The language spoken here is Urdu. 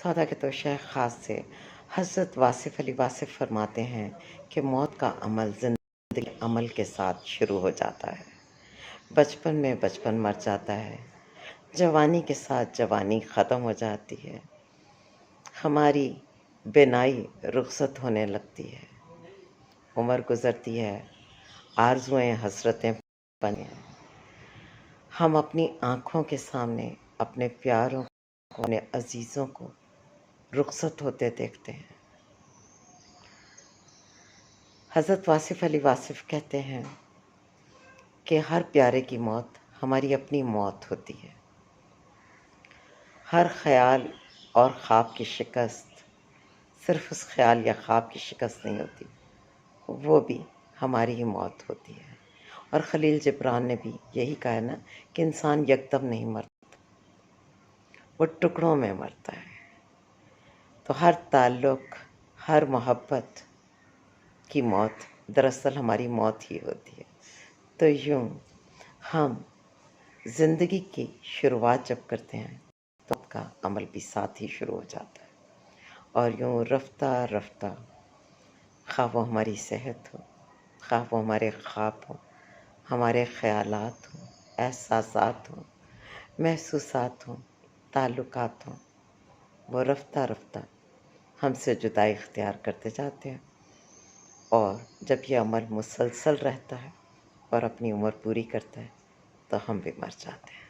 سودا کے تو شیخ خاص سے حضرت واصف علی واصف فرماتے ہیں کہ موت کا عمل زندگی عمل کے ساتھ شروع ہو جاتا ہے۔ بچپن میں بچپن مر جاتا ہے، جوانی کے ساتھ جوانی ختم ہو جاتی ہے، ہماری بینائی رخصت ہونے لگتی ہے، عمر گزرتی ہے، آرزوئیں حسرتیں بنے ہیں، ہم اپنی آنکھوں کے سامنے اپنے پیاروں کو، اپنے عزیزوں کو رخصت ہوتے دیکھتے ہیں۔ حضرت واصف علی واصف کہتے ہیں کہ ہر پیارے کی موت ہماری اپنی موت ہوتی ہے۔ ہر خیال اور خواب کی شکست صرف اس خیال یا خواب کی شکست نہیں ہوتی، وہ بھی ہماری ہی موت ہوتی ہے۔ اور خلیل جبران نے بھی یہی کہا نا کہ انسان یکدم نہیں مرتا، وہ ٹکڑوں میں مرتا ہے۔ تو ہر تعلق، ہر محبت کی موت دراصل ہماری موت ہی ہوتی ہے۔ تو یوں ہم زندگی کی شروعات جب کرتے ہیں تو اس کا عمل بھی ساتھ ہی شروع ہو جاتا ہے، اور یوں رفتہ رفتہ، خواہ وہ ہماری صحت ہو، خواہ وہ ہمارے خواب ہوں، ہمارے خیالات ہوں، احساسات ہوں، محسوسات ہوں، تعلقات ہوں، وہ رفتہ رفتہ ہم سے جدائی اختیار کرتے جاتے ہیں، اور جب یہ عمل مسلسل رہتا ہے اور اپنی عمر پوری کرتا ہے تو ہم بھی مر جاتے ہیں۔